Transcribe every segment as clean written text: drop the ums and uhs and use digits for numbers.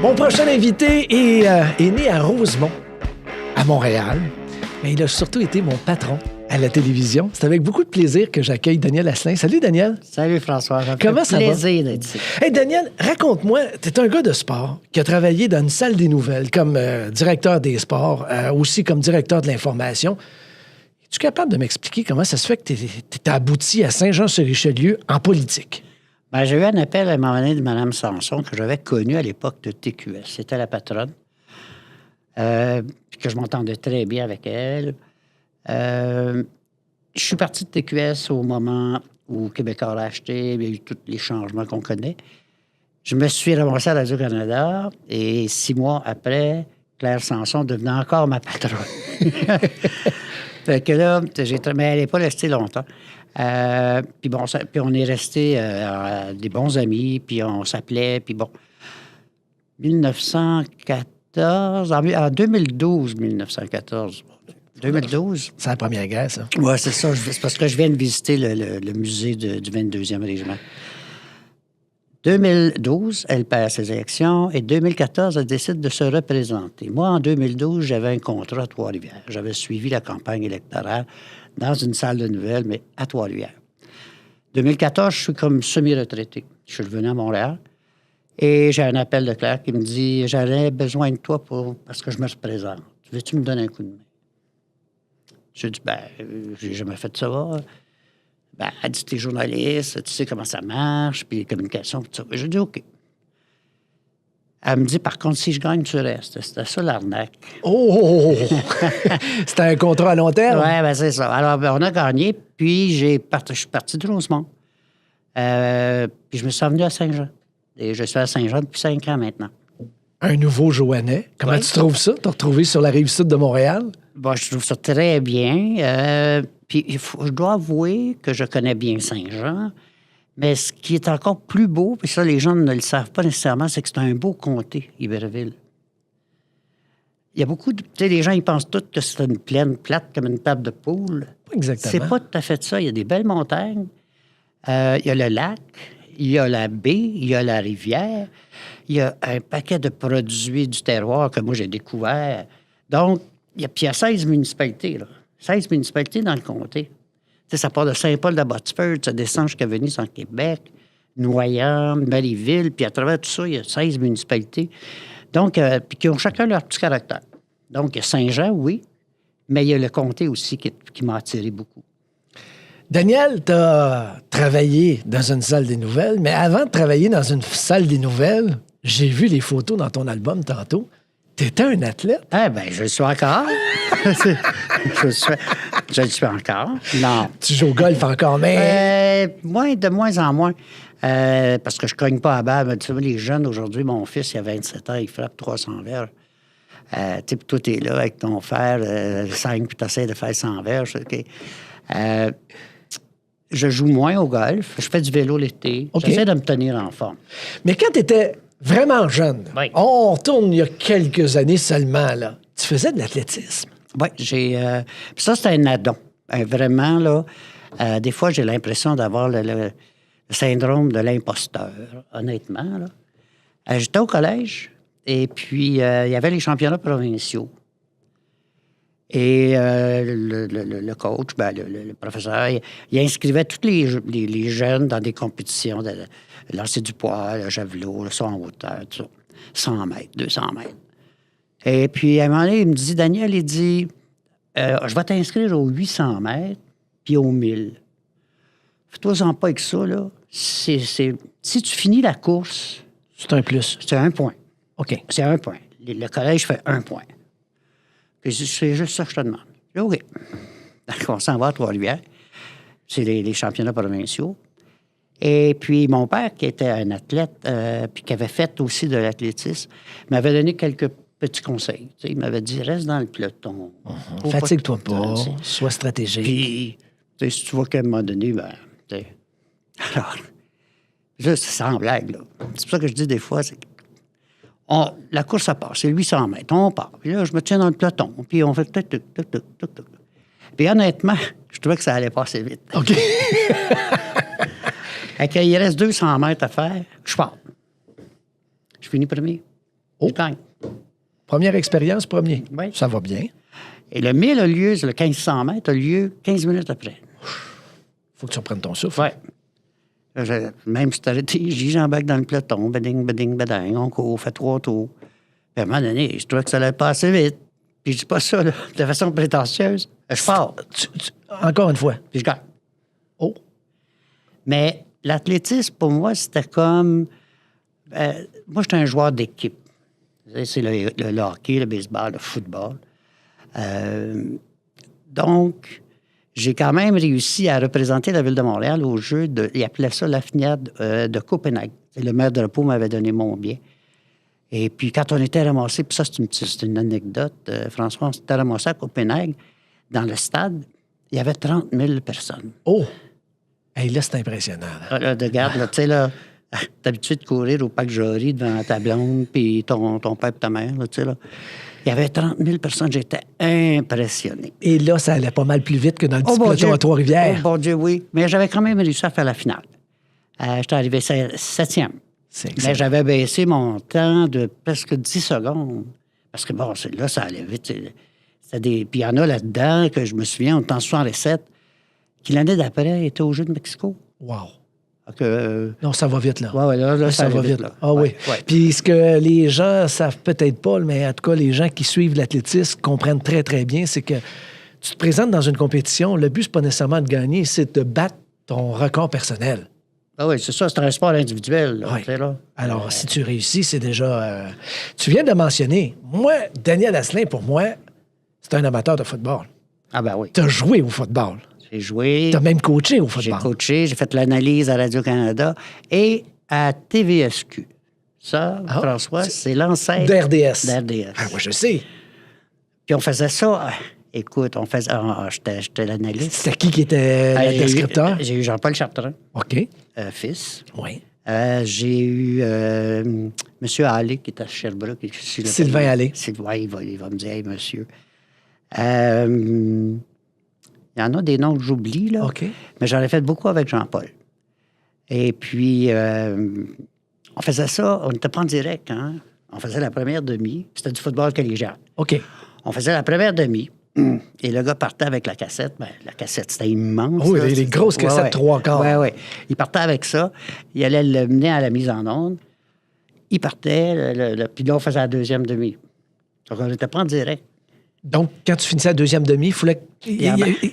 Mon prochain invité est né à Rosemont, à Montréal, mais il a surtout été mon patron à la télévision. C'est avec beaucoup de plaisir que j'accueille Daniel Asselin. Salut, Daniel. Salut, François. Comment ça va? Plaisir d'être ici. Hey, Daniel, raconte-moi, t'es un gars de sport qui a travaillé dans une salle des nouvelles comme directeur des sports, aussi comme directeur de l'information. Es-tu capable de m'expliquer comment ça se fait que t'es abouti à Saint-Jean-sur-Richelieu en politique? Ben, j'ai eu un appel à un moment donné de Mme Sanson que j'avais connue à l'époque de TQS. C'était la patronne. Puis que je m'entendais très bien avec elle. Je suis parti de TQS au moment où Québécois l'a acheté. Il y a eu tous les changements qu'on connaît. Je me suis ramassé à Radio-Canada et 6 mois après, Claire Sanson devenait encore ma patronne. Fait que là, mais elle n'est pas restée longtemps. Puis bon, puis on est restés des bons amis, puis on s'appelait, puis bon. 1914, en 2012, 1914. 2012. C'est la première guerre, ça. Oui, c'est ça. C'est parce que je viens de visiter le musée du 22e régiment. 2012, elle perd ses élections et 2014, elle décide de se représenter. Moi, en 2012, j'avais un contrat à Trois-Rivières. J'avais suivi la campagne électorale dans une salle de nouvelles, mais à Trois-Rivières. 2014, je suis comme semi-retraité. Je suis revenu à Montréal et j'ai un appel de Claire qui me dit « J'aurais besoin de toi parce que je me représente. Veux-tu me donner un coup de main? » J'ai dit « Ben, j'ai jamais fait ça. » Ben, elle dit, t'es journaliste, tu sais comment ça marche, puis les communications, tout ça. J'ai dit, OK. Elle me dit, par contre, si je gagne, tu restes. C'était ça l'arnaque. Oh! C'était un contrat à long terme? Oui, ben c'est ça. Alors, ben, on a gagné, puis je suis parti de Rosemont. Puis je me suis revenu à Saint-Jean. Et je suis à Saint-Jean depuis 5 ans maintenant. Un nouveau Joannais. Comment tu trouves ça, te retrouver sur la rive sud de Montréal? Bon, je trouve ça très bien. Puis je dois avouer que je connais bien Saint-Jean, mais ce qui est encore plus beau, puis ça, les gens ne le savent pas nécessairement, c'est que c'est un beau comté, Iberville. Il y a beaucoup de... Tu sais, les gens, ils pensent tous que c'est une plaine plate comme une table de poule. Exactement. C'est pas tout à fait ça. Il y a des belles montagnes. Il y a le lac, il y a la baie, il y a la rivière. Il y a un paquet de produits du terroir que moi, j'ai découvert. Donc, il y a 16 municipalités, là. 16 municipalités dans le comté. Tu sais, ça part de Saint-Paul-de-Botsford, ça descend jusqu'à Venise en Québec, Noyant, Marieville, puis à travers tout ça, il y a 16 municipalités. Donc, puis qui ont chacun leur petit caractère. Donc, il y a Saint-Jean, oui, mais il y a le comté aussi qui m'a attiré beaucoup. Daniel, tu as travaillé dans une salle des nouvelles, mais avant de travailler dans une salle des nouvelles, j'ai vu les photos dans ton album tantôt. T'étais un athlète? Eh bien, je le suis encore. Je le suis encore. Non. Tu joues au golf encore, mais... De moins en moins. Parce que je cogne pas à balle. Tu sais, les jeunes, aujourd'hui, mon fils, il a 27 ans, il frappe 300 verges. Tu sais, toi, t'es là avec ton fer, 5, puis t'essaies de faire 100 verges. OK. Je joue moins au golf. Je fais du vélo l'été. Okay. J'essaie de me tenir en forme. Mais quand t'étais vraiment jeune, oui. On retourne il y a quelques années seulement, là. Tu faisais de l'athlétisme. Oui, ça, c'était un addon. Vraiment, là, des fois, j'ai l'impression d'avoir le syndrome de l'imposteur, honnêtement, là. J'étais au collège, et puis il y avait les championnats provinciaux. Et le coach, le professeur, il inscrivait tous les jeunes dans des compétitions de lancer du poids, le javelot, le saut en hauteur, tout ça. 100 mètres, 200 mètres. Et puis, à un moment donné, il me dit, Daniel, il dit, je vais t'inscrire aux 800 mètres puis aux 1000. Fais-toi-en pas avec ça, là. Si tu finis la course... C'est un plus. C'est 1 point. OK. C'est 1 point. Le collège fait 1 point. Puis c'est juste ça que je te demande. J'ai dit, OK. Donc, on s'en va à Trois-Rivières. C'est les championnats provinciaux. Et puis, mon père, qui était un athlète, puis qui avait fait aussi de l'athlétisme, m'avait donné quelques petits conseils. Tu sais, il m'avait dit, reste dans le peloton. Fatigue-toi pas, sois stratégique. Puis, tu sais, si tu vois qu'à un moment donné, ben, tu sais. Alors, juste sans blague, là. C'est pour ça que je dis des fois, c'est la course, ça part. C'est 800 mètres. On part. Puis là, je me tiens dans le peloton. Puis on fait tuc, tuc, tuc, tuc, tuc, tuc. Puis honnêtement, je trouvais que ça allait passer vite. OK. Il reste 200 mètres à faire. Je pars. Je finis premier. Oh. Je gagne. Première expérience, premier. Oui. Ça va bien. Et le 1000 a lieu, le 1500 mètres, a lieu 15 minutes après. Faut que tu reprennes ton souffle. Oui. Même si tu arrêté, j'embarque dans le peloton, beding, beding, beding, on court, on fait 3 tours. Puis à un moment donné, je trouvais que ça allait pas assez vite. Puis je dis pas ça, là, de façon prétentieuse. Je pars. Encore une fois. Puis je gagne. Oh. Mais l'athlétisme, pour moi, c'était comme... moi, j'étais un joueur d'équipe. C'est le hockey, le baseball, le football. Donc, j'ai quand même réussi à représenter la Ville de Montréal au jeu de... Ils appelaient ça la finade de Copenhague. Le maire de repos m'avait donné mon bien. Et puis, quand on était ramassé, puis ça, c'est une anecdote, François, on s'était ramassé à Copenhague, dans le stade, il y avait 30 000 personnes. Oh! Hey, là, c'est impressionnant. Là, de garde, là, tu sais, là, t'es habitué de courir au parc Jory devant ta blonde, puis ton père et ta mère, là, tu sais, là. Il y avait 30 000 personnes, j'étais impressionné. Et là, ça allait pas mal plus vite que dans le petit peloton à Trois-Rivières. Oh, bon Dieu, oui. Mais j'avais quand même réussi à faire la finale. J'étais arrivé 7e. Mais j'avais baissé mon temps de presque 10 secondes. Parce que, bon, là, ça allait vite. Puis il y en a là-dedans que je me souviens, on était en 67, qui l'année d'après était aux Jeux de Mexico. Wow. Donc, non, ça va vite, là. Oui, là, ça va vite. Là. Ah oui. Puis ce que les gens savent peut-être pas, mais en tout cas, les gens qui suivent l'athlétisme comprennent très, très bien, c'est que tu te présentes dans une compétition, le but, c'est pas nécessairement de gagner, c'est de battre ton record personnel. Ah oui, c'est ça, c'est un sport individuel. Là, oui. Là. Alors, si tu réussis, c'est déjà... Tu viens de mentionner, moi, Daniel Asselin, pour moi, c'est un amateur de football. Ah ben oui. Tu as joué au football. J'ai joué. Tu as même coaché au football. J'ai coaché, j'ai fait l'analyse à Radio-Canada et à TVSQ. Ça, François, c'est l'ancêtre... d'RDS. Ah, moi, je sais. Puis on faisait ça... Écoute, j'étais l'analyste. C'était qui était le descripteur? J'ai eu Jean-Paul Chartrand. OK. Fils. Oui. J'ai eu M. Allé, qui est à Sherbrooke. Sylvain Allé. Oui, il va me dire, hey, monsieur. Il y en a des noms que j'oublie, là. OK. Mais j'en ai fait beaucoup avec Jean-Paul. Et puis, on faisait ça, on n'était pas en direct, hein. On faisait la première demi. C'était du football collégial. OK. On faisait la première demi. Et le gars partait avec la cassette. Ben, la cassette, c'était immense. Oui, là, les grosses cassettes 3/4. Oui, oui. Il partait avec ça. Il allait le mener à la mise en onde. Il partait. Puis là, on faisait la deuxième demi. Donc, on n'était pas en direct. Donc, quand tu finissais la deuxième demi, il fallait... Il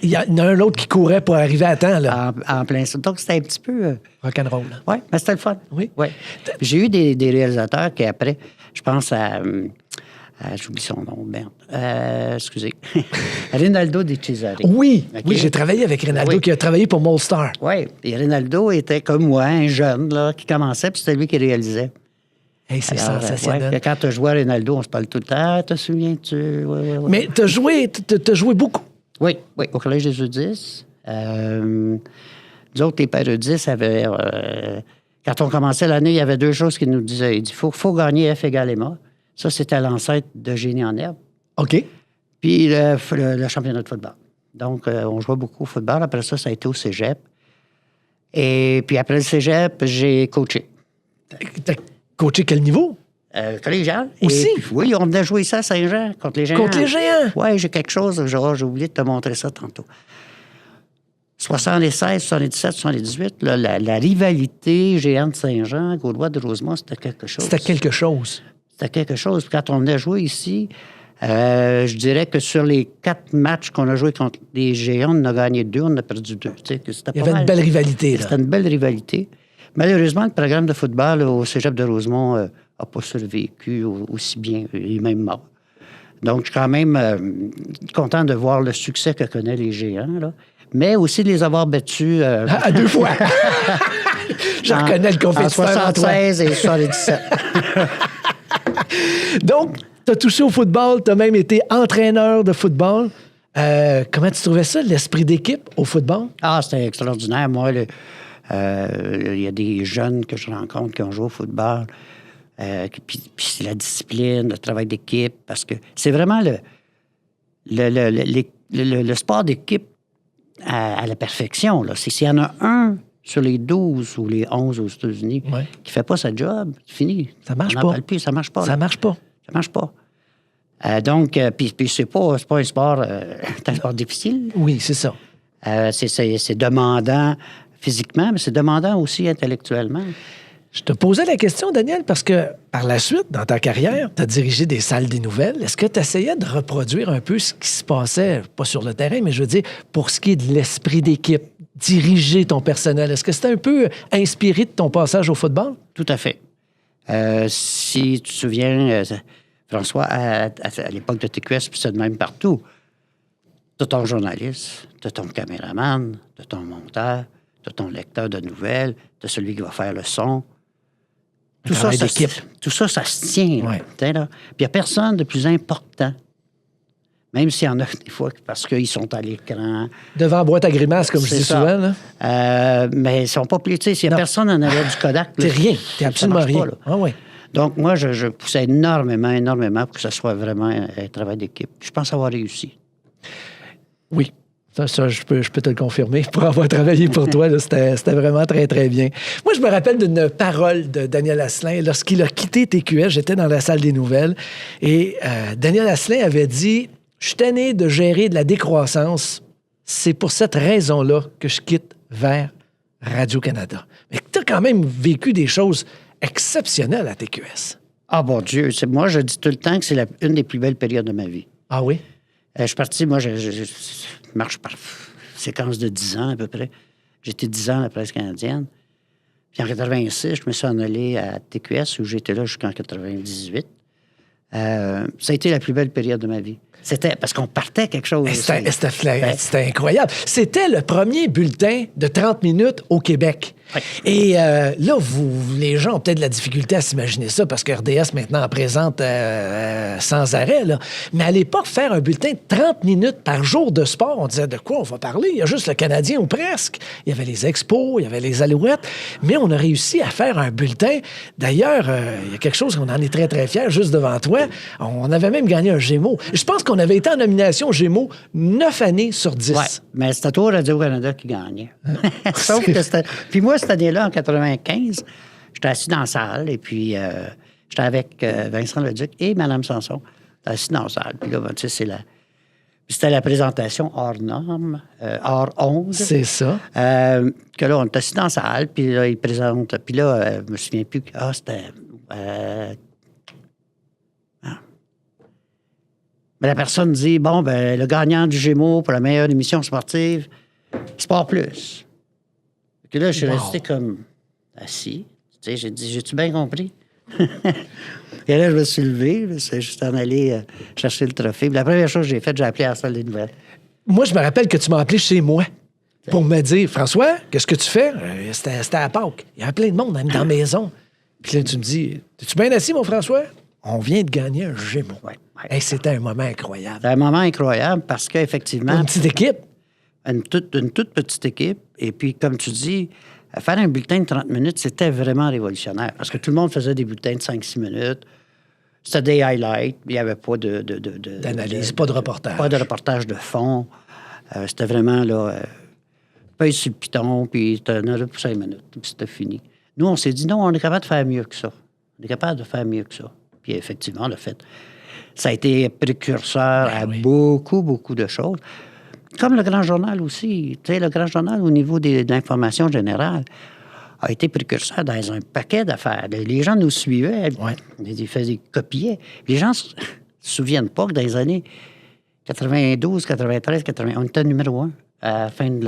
y en a un autre qui courait pour arriver à temps, là. En plein ça. Donc, c'était un petit peu... rock'n'roll. Oui, mais c'était le fun. Oui. Ouais. J'ai eu des réalisateurs qui, après, je pense à j'oublie son nom, merde. Excusez. Rinaldo De Cesare. Oui, Okay. oui, j'ai travaillé avec Rinaldo, qui a travaillé pour Moldstar. Oui, et Rinaldo était comme moi, un jeune là, qui commençait, puis c'était lui qui réalisait. Hey, c'est sensationnel. Ouais, quand tu joué à Rinaldo, on se parle tout le temps. Te souviens-tu? Ouais. Mais tu as joué beaucoup. Oui, au Collège des Eudis. Nous autres, les pères Eudis avaient... quand on commençait l'année, il y avait deux choses qu'ils nous disaient. Il dit, faut gagner F égale MA. Ça, c'était l'ancêtre de Génie en herbe. OK. Puis le championnat de football. Donc, on jouait beaucoup au football. Après ça a été au cégep. Et puis après le cégep, j'ai coaché. T'as coaché quel niveau? Collégial. Aussi? Puis, oui, on venait jouer ça à Saint-Jean, contre les Géants. Contre les Géants? Oui, j'ai quelque chose. J'ai oublié de te montrer ça tantôt. 76, 77, 78, là, la rivalité Géant de Saint-Jean, Gaulois de Rosemont, c'était quelque chose. C'était quelque chose. C'était quelque chose. Puis quand on venait jouer ici, je dirais que sur les 4 matchs qu'on a joués contre les Géants, on en a gagné 2, on en a perdu 2. Il y avait une belle rivalité. C'était une belle rivalité. Malheureusement, le programme de football au cégep de Rosemont n'a pas survécu aussi bien. Il est même mort. Donc, je suis quand même content de voir le succès que connaissent les Géants, là. Mais aussi de les avoir battus... à 2 fois! Je reconnais le compétiteur. En 76 et 77. Donc, tu as touché au football, tu as même été entraîneur de football. Comment tu trouvais ça, l'esprit d'équipe au football? Ah, c'était extraordinaire. Moi, il y a des jeunes que je rencontre qui ont joué au football. Puis c'est la discipline, le travail d'équipe, parce que c'est vraiment le sport d'équipe à la perfection. Là. S'il y en a un sur les 12 ou les 11 aux États-Unis qui ne fait pas sa job, c'est fini. Ça marche On pas. n'en parle plus, ça marche pas. Ça marche pas. Ça marche pas. Donc, puis c'est pas un sport, c'est un sport difficile. Oui, c'est ça. C'est demandant physiquement, mais c'est demandant aussi intellectuellement. Je te posais la question, Daniel, parce que par la suite, dans ta carrière, tu as dirigé des salles des nouvelles. Est-ce que tu essayais de reproduire un peu ce qui se passait, pas sur le terrain, mais je veux dire, pour ce qui est de l'esprit d'équipe, diriger ton personnel? Est-ce que c'était un peu inspiré de ton passage au football? Tout à fait. Si tu te souviens, François, à l'époque de TQS, puis c'est de même partout, tu as ton journaliste, tu as ton caméraman, tu as ton monteur, tu as ton lecteur de nouvelles, tu as celui qui va faire le son. Tout ça, ça se tient. Ouais. Là. Puis il n'y a personne de plus important. Même s'il y en a des fois, parce qu'ils sont à l'écran. Devant la boîte à grimaces, comme je dis souvent. Là. Mais ils ne sont pas plus. S'il n'y a personne en arrière du Kodak. T'es rien. T'es absolument rien. Ouais. Donc, moi, je poussais énormément pour que ce soit vraiment un travail d'équipe. Je pense avoir réussi. Oui. Ça, je peux te le confirmer. Pour avoir travaillé pour toi, là, c'était vraiment très, très bien. Moi, je me rappelle d'une parole de Daniel Asselin. Lorsqu'il a quitté TQS, j'étais dans la salle des nouvelles. Et Daniel Asselin avait dit « Je suis tanné de gérer de la décroissance. C'est pour cette raison-là que je quitte vers Radio-Canada. » Mais tu as quand même vécu des choses exceptionnelles à TQS. Ah, bon Dieu. Moi, je dis tout le temps que c'est une des plus belles périodes de ma vie. Ah oui? Je suis parti, moi, je marche par séquence de 10 ans à peu près. J'étais 10 ans à la presse canadienne. Puis en 86, je me suis en allé à TQS, où j'étais là jusqu'en 98. Ça a été la plus belle période de ma vie. C'était parce qu'on partait quelque chose. C'était incroyable. C'était le premier bulletin de 30 minutes au Québec. Oui. Et là, les gens ont peut-être de la difficulté à s'imaginer ça parce que RDS maintenant en présente sans arrêt. Là. Mais à l'époque, faire un bulletin de 30 minutes par jour de sport, on disait de quoi on va parler? Il y a juste le Canadien ou presque. Il y avait les Expos, il y avait les Alouettes. Mais on a réussi à faire un bulletin. D'ailleurs, il y a quelque chose qu'on en est très, très fiers juste devant toi. On avait même gagné un Gémeaux. Je pense qu'on avait été en nomination Gémeaux 9 années sur 10. Oui, mais c'était toi, Radio-Canada, qui gagnait. Sauf que c'était... Puis moi, cette année-là, en 95, j'étais assis dans la salle et puis j'étais avec Vincent Leduc et Mme Sanson. J'étais assis dans la salle. Puis là, tu sais, c'était la présentation hors norme, hors onde. C'est ça. Que là, on est assis dans la salle, puis là, il présente. Puis là, je me souviens plus. C'était... Mais la personne dit, bon, ben le gagnant du Gémeaux pour la meilleure émission sportive, Sport Plus. Puis là, je suis resté comme assis. Tu sais, j'ai dit, j'ai-tu bien compris? Et là, je me suis levé. Je suis en allé chercher le trophée. Puis la première chose que j'ai faite, j'ai appelé à la salle des nouvelles. Moi, je me rappelle que tu m'as appelé chez moi pour me dire, François, qu'est-ce que tu fais? C'était à Pâques. Il y avait plein de monde, même dans la maison. Puis là, tu me dis, es-tu bien assis, mon François? On vient de gagner un Gémeaux. Ouais. Hey, c'était un moment incroyable. C'était un moment incroyable parce qu'effectivement... Une petite équipe. Une toute petite équipe. Et puis, comme tu dis, faire un bulletin de 30 minutes, c'était vraiment révolutionnaire. Parce que tout le monde faisait des bulletins de 5-6 minutes. C'était des highlights. Il n'y avait pas d'analyse, pas de reportage. Pas de reportage de fond. C'était vraiment, là, pèse sur le piton, puis tu en as pour 5 minutes. Puis c'était fini. Nous, on s'est dit, non, on est capable de faire mieux que ça. On est capable de faire mieux que ça. Puis effectivement, le fait... Ça a été précurseur à beaucoup, beaucoup de choses. Comme le Grand Journal aussi. Tu sais, le Grand Journal, au niveau de l'information générale, a été précurseur dans un paquet d'affaires. Les gens nous suivaient, ils faisaient copier. Les gens ne se souviennent pas que dans les années 92, 93, 80, on était numéro 1 à la fin de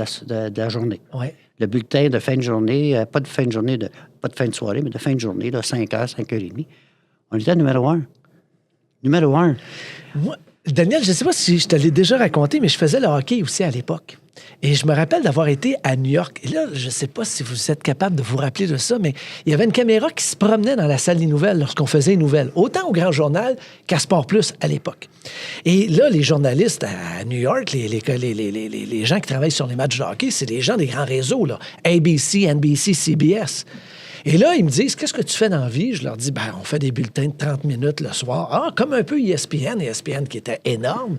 la journée. Ouais. Le bulletin de fin de journée, pas de fin de journée, pas de fin de soirée, mais de fin de journée, là, 5h, 5h30. On était numéro 1. Numéro 1. Moi, Daniel, je ne sais pas si je te l'ai déjà raconté, mais je faisais le hockey aussi à l'époque. Et je me rappelle d'avoir été à New York. Et là, je ne sais pas si vous êtes capable de vous rappeler de ça, mais il y avait une caméra qui se promenait dans la salle des nouvelles lorsqu'on faisait une nouvelle, autant au Grand Journal qu'à Sport Plus à l'époque. Et là, les journalistes à New York, les gens qui travaillent sur les matchs de hockey, c'est les gens des grands réseaux, là. ABC, NBC, CBS. Et là, ils me disent, qu'est-ce que tu fais dans la vie? Je leur dis, on fait des bulletins de 30 minutes le soir. Ah, comme un peu ESPN qui était énorme.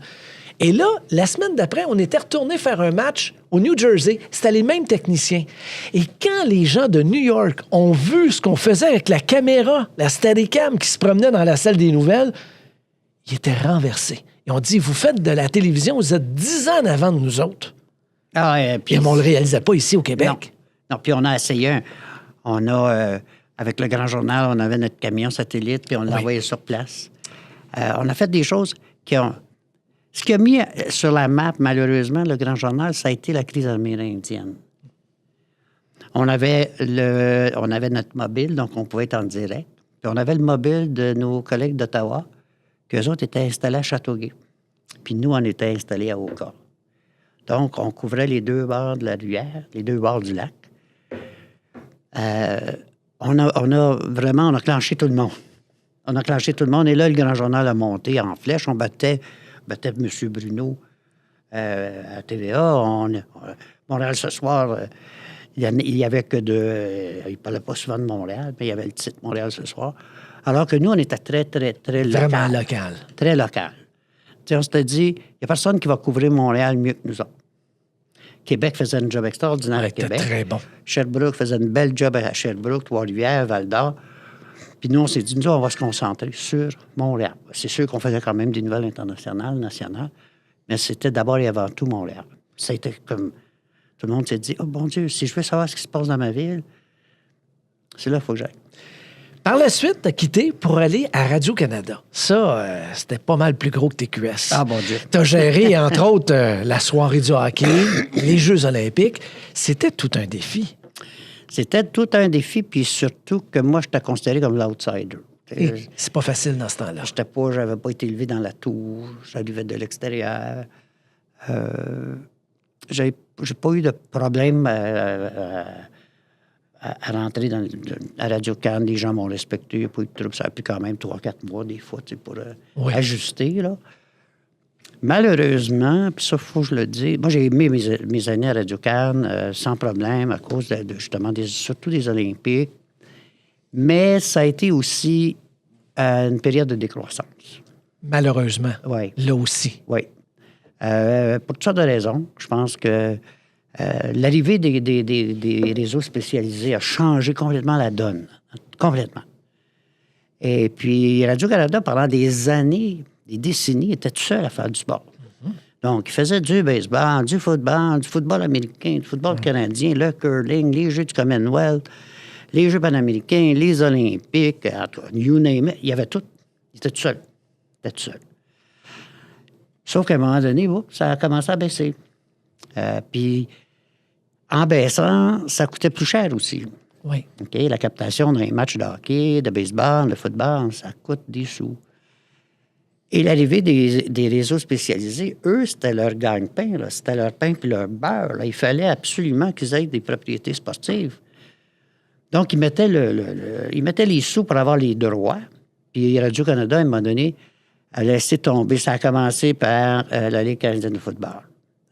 Et là, la semaine d'après, on était retourné faire un match au New Jersey. C'était les mêmes techniciens. Et quand les gens de New York ont vu ce qu'on faisait avec la caméra, la Steadicam qui se promenait dans la salle des nouvelles, ils étaient renversés. Ils ont dit, vous faites de la télévision, vous êtes 10 ans en avant de nous autres. Puis on ne le réalisait pas ici au Québec. Non, puis on a essayé. On a, avec le Grand Journal, on avait notre camion satellite, puis on l'a envoyé sur place. On a fait des choses qui ont... Ce qui a mis sur la map, malheureusement, le Grand Journal, ça a été la crise amérindienne. On avait notre mobile, donc on pouvait être en direct. Puis on avait le mobile de nos collègues d'Ottawa, qu'eux autres étaient installés à Châteauguay. Puis nous, on était installés à Oka. Donc, on couvrait les deux bords de la rivière, les deux bords du lac. On a clenché tout le monde. On a clenché tout le monde. Et là, le Grand Journal a monté en flèche. On battait M. Bruno à TVA. Montréal ce soir, il n'y avait que il ne parlait pas souvent de Montréal, mais il y avait le titre Montréal ce soir. Alors que nous, on était très, très, très local. Vraiment local. Très local. Tu sais, on s'était dit, il n'y a personne qui va couvrir Montréal mieux que nous autres. Québec faisait un job extraordinaire à Québec. Très bon. Sherbrooke faisait une belle job à Sherbrooke, Trois-Rivières, Val-d'Or. Puis nous, on s'est dit, nous, on va se concentrer sur Montréal. C'est sûr qu'on faisait quand même des nouvelles internationales, nationales, mais c'était d'abord et avant tout Montréal. Ça a été comme... Tout le monde s'est dit, oh bon Dieu, si je veux savoir ce qui se passe dans ma ville, c'est là qu'il faut que j'aille. Par la suite, tu as quitté pour aller à Radio-Canada. Ça, c'était pas mal plus gros que TQS. Ah, bon Dieu. Tu as géré, entre autres, la soirée du hockey, les Jeux olympiques. C'était tout un défi. C'était tout un défi, puis surtout que moi, j'étais considéré comme l'outsider. C'est pas facile dans ce temps-là. J'avais pas été élevé dans la tour, j'arrivais de l'extérieur. J'ai pas eu de problème à rentrer à Radio-Can. Les gens m'ont respecté, il n'y a pas eu de trouble. Ça a pris quand même 3-4 mois, des fois, pour ajuster, là. Malheureusement, puis ça, il faut que je le dise, moi, j'ai aimé mes années à Radio-Can sans problème, à cause justement, surtout des Olympiques. Mais ça a été aussi une période de décroissance. Malheureusement. Oui. Là aussi. Oui. Pour toutes sortes de raisons. Je pense que l'arrivée des réseaux spécialisés a changé complètement la donne. Complètement. Et puis, Radio-Canada, pendant des années, des décennies, était tout seul à faire du sport. Mm-hmm. Donc, il faisait du baseball, du football américain, du football canadien, le curling, les Jeux du Commonwealth, les Jeux panaméricains, les Olympiques, en tout cas, you name it, il y avait tout. Il était tout seul. Sauf qu'à un moment donné, ça a commencé à baisser. Puis, en baissant, ça coûtait plus cher aussi. Oui. OK? La captation d'un match de hockey, de baseball, de football, ça coûte des sous. Et l'arrivée des réseaux spécialisés, eux, c'était leur gagne-pain, là. C'était leur pain puis leur beurre, là. Il fallait absolument qu'ils aient des propriétés sportives. Donc, ils mettaient les sous pour avoir les droits. Puis Radio-Canada, à un moment donné, a laissé tomber. Ça a commencé par la Ligue canadienne de football.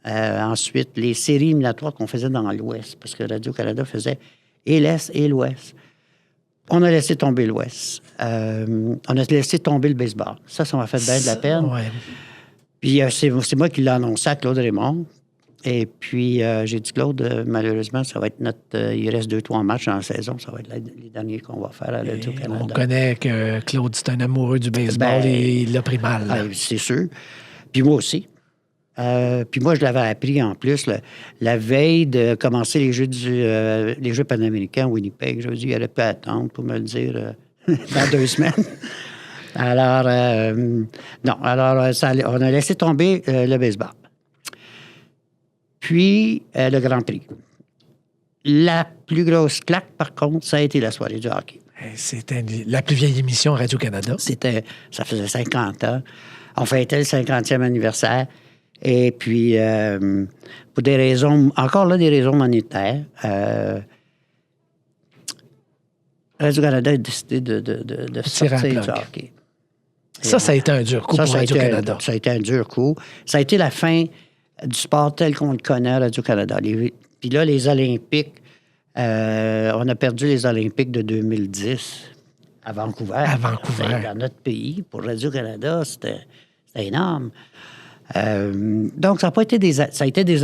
Ensuite, les séries éliminatoires qu'on faisait dans l'Ouest, parce que Radio-Canada faisait et l'Est et l'Ouest. On a laissé tomber l'Ouest. On a laissé tomber le baseball. Ça m'a fait bien de la peine. Ouais. Puis c'est moi qui l'ai annoncé à Claude Raymond. Et puis, j'ai dit, Claude, malheureusement, ça va être il reste 2-3 matchs dans la saison. Ça va être les derniers qu'on va faire à Radio-Canada. On connaît que Claude, c'est un amoureux du baseball et il l'a pris mal. C'est sûr. Puis moi aussi. Puis moi, je l'avais appris en plus la veille de commencer les Jeux panaméricains à Winnipeg. Je me dis, il aurait pu attendre pour me le dire dans 2 semaines. Alors, non. Alors, on a laissé tomber le baseball. Puis, le Grand Prix. La plus grosse claque, par contre, ça a été la soirée du hockey. C'était la plus vieille émission Radio-Canada. Ça faisait 50 ans. On fêtait le 50e anniversaire. Et puis, pour des raisons, encore là, des raisons monétaires, Radio-Canada a décidé de sortir du hockey. Ça a été un dur coup pour Radio-Canada. Ça a été un dur coup. Ça a été la fin du sport tel qu'on le connaît à Radio-Canada. Puis là, les Olympiques, on a perdu les Olympiques de 2010 à Vancouver. À Vancouver. Dans notre pays, pour Radio-Canada, c'était énorme. Donc, ça n'a pas été des... Ça a été des...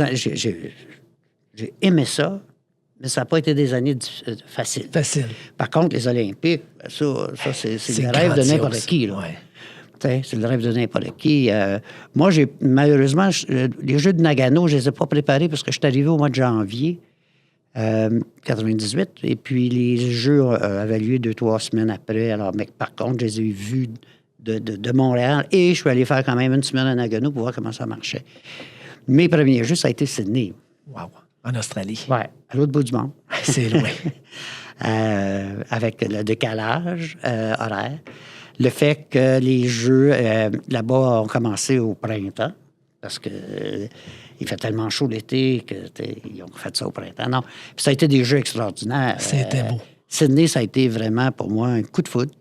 J'ai aimé ça, mais ça n'a pas été des années faciles. Facile. Par contre, les Olympiques, ça c'est le rêve de n'importe qui. Là. Ouais. C'est le rêve de n'importe qui. Moi, malheureusement, les Jeux de Nagano, je ne les ai pas préparés parce que je suis arrivé au mois de janvier 98. Et puis, les Jeux avaient lieu 2-3 semaines après. Alors, mais par contre, je les ai vus de Montréal et je suis allé faire quand même une semaine à Nagano pour voir comment ça marchait. Mes premiers Jeux, ça a été Sydney. Wow. En Australie. Oui, à l'autre bout du monde. C'est loin. Avec le décalage horaire. Le fait que les Jeux là-bas ont commencé au printemps, parce que il fait tellement chaud l'été qu'ils ont fait ça au printemps. Non, puis ça a été des Jeux extraordinaires. C'était beau. Sydney, ça a été vraiment pour moi un coup de foudre.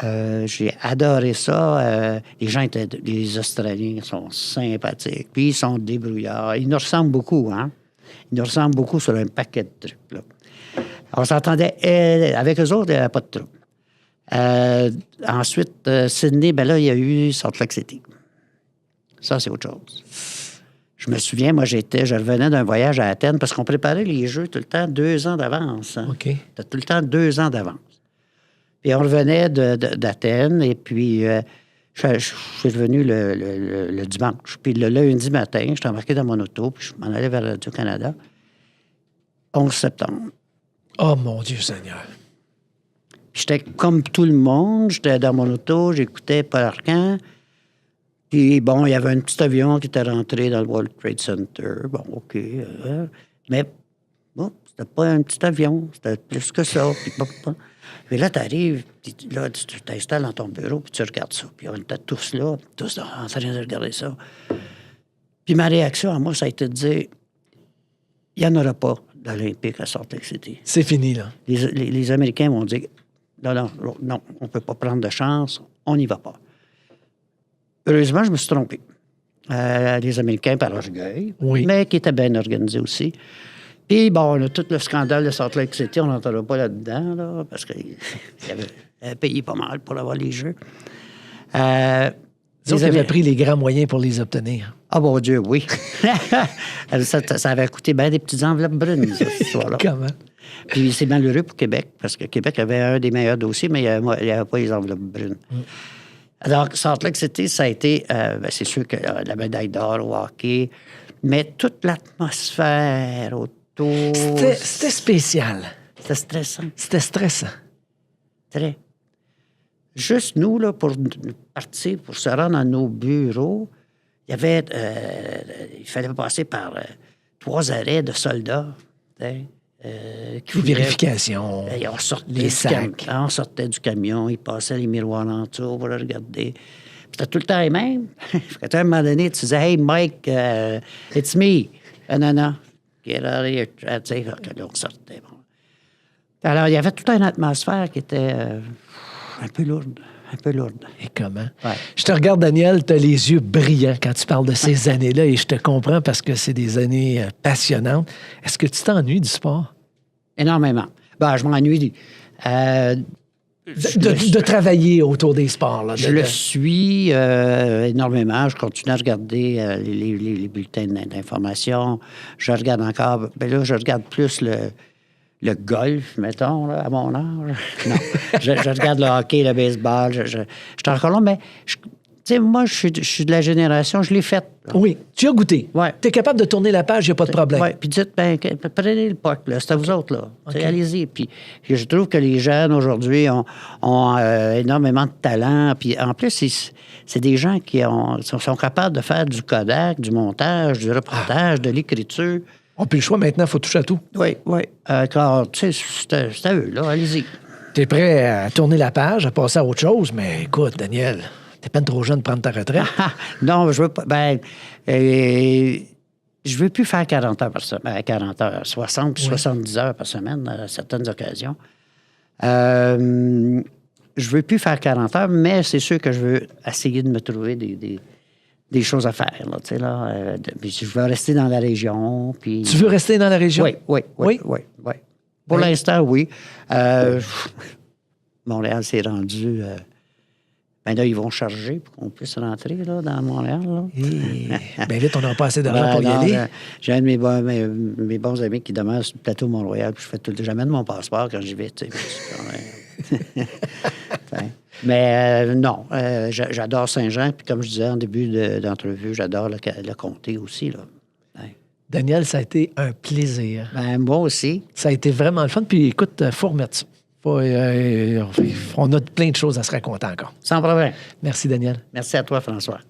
J'ai adoré ça. Les Australiens sont sympathiques, puis ils sont débrouillards. Ils nous ressemblent beaucoup, hein? Ils nous ressemblent beaucoup sur un paquet de trucs, là. On s'entendait, avec eux autres, il n'y avait pas de trouble. Ensuite, Sydney, ben là, il y a eu Salt Lake City. Ça, c'est autre chose. Je me souviens, moi, je revenais d'un voyage à Athènes parce qu'on préparait les Jeux tout le temps 2 ans d'avance. Hein. OK. C'était tout le temps 2 ans d'avance. Puis on revenait d'Athènes et puis je suis revenu le dimanche. Puis le lundi matin, j'étais embarqué dans mon auto puis je m'en allais vers Radio-Canada. 11 septembre. Oh, mon Dieu Seigneur. J'étais comme tout le monde. J'étais dans mon auto, j'écoutais Paul Arcand. Puis, bon, il y avait un petit avion qui était rentré dans le World Trade Center. Bon, OK. Mais, bon, c'était pas un petit avion. C'était plus que ça. Puis là, tu arrives, puis là, tu t'installes dans ton bureau, puis tu regardes ça. Puis on était tous là, tous en train de regarder ça. Puis ma réaction à moi, ça a été de dire, il n'y en aura pas d'Olympique à Salt Lake City. C'est fini, là. Les Américains m'ont dit, non, on ne peut pas prendre de chance, on n'y va pas. Heureusement, je me suis trompé. Les Américains, par orgueil, oui, mais qui étaient bien organisés aussi. Puis, bon, on a tout le scandale de Salt Lake City, on n'entendra pas là-dedans, là, parce qu'ils avaient payé pas mal pour avoir les Jeux. Ils avaient pris les grands moyens pour les obtenir. Ah, bon Dieu, oui. ça avait coûté bien des petites enveloppes brunes, cette histoire-là. Comment? Puis c'est malheureux pour Québec, parce que Québec avait un des meilleurs dossiers, mais il n'y avait pas les enveloppes brunes. Alors, Salt Lake City, ça a été, c'est sûr que la médaille d'or au hockey, mais toute l'atmosphère autour... C'était spécial. C'était stressant. C'était stressant. Très. Juste nous, là, pour partir, pour se rendre à nos bureaux, il fallait passer par 3 arrêts de soldats. Vérification, les sacs. On sortait du camion, ils passaient les miroirs en dessous pour le regarder. C'était tout le temps les mêmes. À un moment donné, tu disais « Hey, Mike, it's me. » Non. Get out of here. On sortait. Bon. Alors, il y avait toute une atmosphère qui était un peu lourde. Et comment? Ouais. Je te regarde, Daniel, tu as les yeux brillants quand tu parles de ces années-là et je te comprends parce que c'est des années passionnantes. Est-ce que tu t'ennuies du sport? Énormément. Ben, je m'ennuie de travailler autour des sports. Là, je le suis énormément. Je continue à regarder les bulletins d'information. Je regarde encore... Ben là, je regarde plus le golf, mettons, là, à mon âge. Non. je regarde le hockey, le baseball. Je suis encore là, mais... Tu sais, moi, je suis de la génération, je l'ai faite. Là. Oui, tu as goûté. Ouais. Tu es capable de tourner la page, il n'y a pas de problème. Oui, puis dites, prenez le puck, là, c'est à vous autres, là. Okay. Allez-y. Puis je trouve que les jeunes, aujourd'hui, ont énormément de talent. Puis en plus, c'est des gens qui sont capables de faire du Kodak, du montage, du reportage, de l'écriture. On peut le choix maintenant, il faut toucher à tout. Oui. Alors, tu sais, c'est à eux, là, allez-y. Tu es prêt à tourner la page, à passer à autre chose, mais écoute, Daniel... T'es pas trop jeune de prendre ta retraite? Non, je veux pas. Je veux plus faire 40 heures par semaine. 40 heures, 60 puis 70 heures par semaine à certaines occasions. Je veux plus faire 40 heures, mais c'est sûr que je veux essayer de me trouver des choses à faire. Là, tu sais, là, je veux rester dans la région. Puis... Tu veux rester dans la région? Oui. Pour l'instant, oui. Montréal s'est rendu... Ben là, ils vont charger pour qu'on puisse rentrer là, dans Montréal. Là. Bien vite, on n'a pas assez d'argent pour y non, aller. J'ai un de mes bons amis qui demeure sur le plateau Mont-Royal, puis j'amène mon passeport quand j'y vais. Tu sais. Mais non, j'adore Saint-Jean, puis comme je disais en début d'entrevue, j'adore le comté aussi. Là. Ouais. Daniel, ça a été un plaisir. Ben, moi aussi. Ça a été vraiment le fun. Puis écoute, il faut remettre ça. On a plein de choses à se raconter encore. Sans problème. Merci, Daniel. Merci à toi, François.